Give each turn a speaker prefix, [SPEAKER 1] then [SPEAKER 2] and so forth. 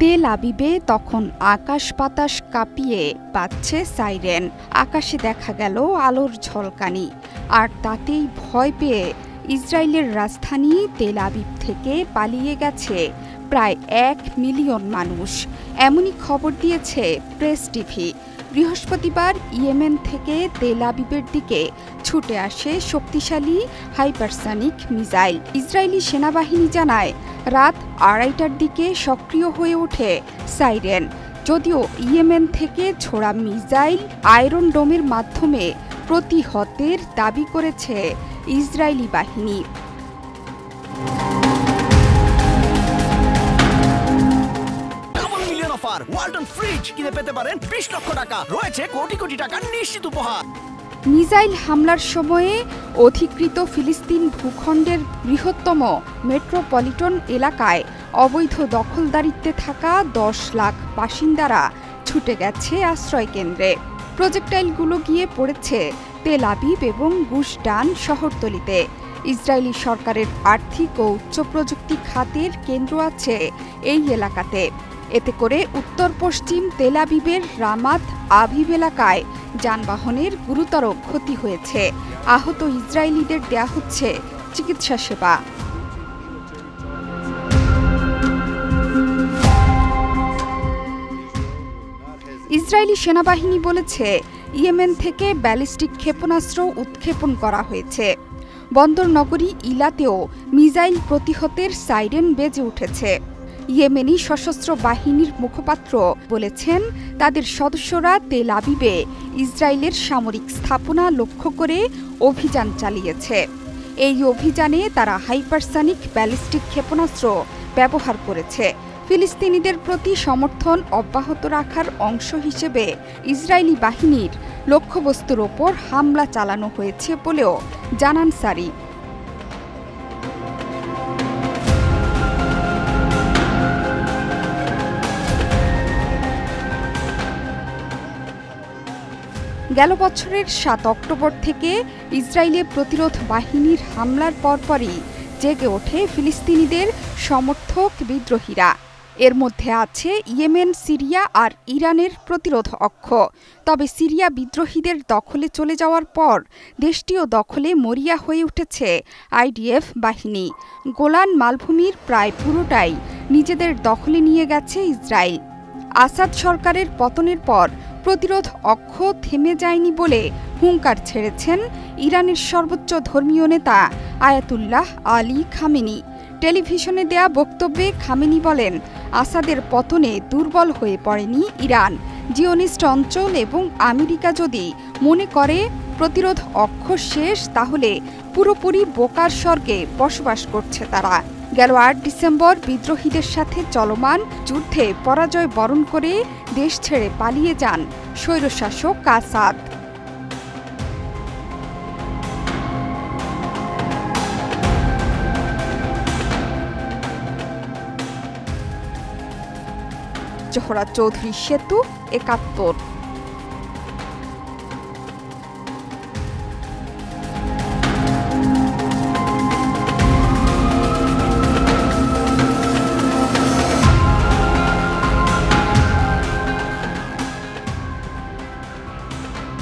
[SPEAKER 1] তেল আবিবে তখন আকাশ বাতাস কাঁপিয়ে বাজছে সাইরেন। আকাশে দেখা গেল আলোর ঝলকানি, আর তাতেই ভয় পেয়ে ইসরায়েলের রাজধানী তেল আবিব থেকে পালিয়ে গেছে প্রায় 1 মিলিয়ন মানুষ। এমনই খবর দিয়েছে প্রেস টিভি। বৃহস্পতিবার ইয়েমেন থেকে তেল আবিবের দিকে ছুটে আসে শক্তিশালী হাইপারসনিক মিসাইল। ইসরায়েলি সেনাবাহিনী জানায়, রাত 2:30টার দিকে সক্রিয় হয়ে ওঠে সাইরেন। যদিও ইয়েমেন থেকে ছোড়া মিসাইল আয়রন ডোমের মাধ্যমে প্রতিহতের দাবি করেছে ইসরায়েলি বাহিনী।
[SPEAKER 2] ওয়ালটন ফ্রিজ কিনে পেতে পারেন 20 লক্ষ টাকা, রয়েছে কোটি কোটি টাকার নিশ্চিত উপহার।
[SPEAKER 1] মিসাইল হামলার সময়ে অধিকৃত ফিলিস্তিন ভূখণ্ডের বৃহত্তম মেট্রোপলিটন এলাকায় অবৈধ দখলদারিত্বে থাকা 10 লাখ বাসিন্দারা ছুটে গেছে আশ্রয়কেন্দ্রে। প্রজেক্টাইলগুলো গিয়ে পড়েছে তেল আবিব এবং গুশ ডান শহরতলিতে। ইসরায়েলি সরকারের আর্থিক ও উচ্চ প্রযুক্তি খাতের কেন্দ্র আছে এই এলাকাতে। এতে করে উত্তর পশ্চিম তেল আবিবের রামাত আভিভ এলাকায় যানবাহনের গুরুতর ক্ষতি হয়েছে। আহত ইসরায়েলিদের দেয়া হচ্ছে চিকিৎসা সেবা। ইসরায়েলি সেনাবাহিনী বলেছে, ইয়েমেন থেকে ব্যালিস্টিক ক্ষেপণাস্ত্র উৎক্ষেপণ করা হয়েছে। বন্দর নগরী ইলাতেও মিসাইল প্রতিহতের সাইরেন বেজে উঠেছে। ইয়েমেনি সশস্ত্র বাহিনীর মুখপাত্র বলেছেন, তাদের সদস্যরা তেল আবিবে ইসরায়েলের সামরিক স্থাপনা লক্ষ্য করে অভিযান চালিয়েছে। এই অভিযানে তারা হাইপারসনিক ব্যালিস্টিক ক্ষেপণাস্ত্র ব্যবহার করেছে। ফিলিস্তিনিদের প্রতি সমর্থন অব্যাহত রাখার অংশ হিসেবে ইসরায়েলি বাহিনীর লক্ষ্যবস্তুর ওপর হামলা চালানো হয়েছে বলেও জানান সারি। গেল বছরের 7 অক্টোবর থেকে ইসরায়েলি প্রতিরোধ বাহিনীর হামলার পরপরই জেগে ওঠে ফিলিস্তিনিদের সমর্থক বিদ্রোহীরা। এর মধ্যে আছে ইয়েমেন, সিরিয়া আর ইরানের প্রতিরোধ অক্ষ। তবে সিরিয়া বিদ্রোহীদের দখলে চলে যাওয়ার পর দেশটিও দখলে মরিয়া হয়ে উঠেছে আইডিএফ বাহিনী। গোলান মালভূমির প্রায় পুরোটাই নিজেদের দখলে নিয়ে গেছে ইসরায়েল। আসাদ সরকারের পতনের পর প্রতিরোধ অক্ষ থেমে যায়নি বলে হুঙ্কার ছেড়েছেন ইরানের সর্বোচ্চ ধর্মীয় নেতা আয়াতুল্লাহ আলী খামেনি। টেলিভিশনে দেয়া বক্তব্যে খামেনি বলেন, আসাদের পতনে দুর্বল হয়ে পড়েনি ইরান। জিওনিস্ট অঞ্চল এবং আমেরিকা যদি মনে করে প্রতিরোধ অক্ষ শেষ, তাহলে পুরোপুরি বোকার স্বর্গে বসবাস করছে তারা। গেল 8 ডিসেম্বর বিদ্রোহীদের সাথে চলমান যুদ্ধে পরাজয় বরণ করে দেশ ছেড়ে পালিয়ে যান স্বৈরশাসক আসাদ। জোহরা চৌধুরী, সেতু, 71।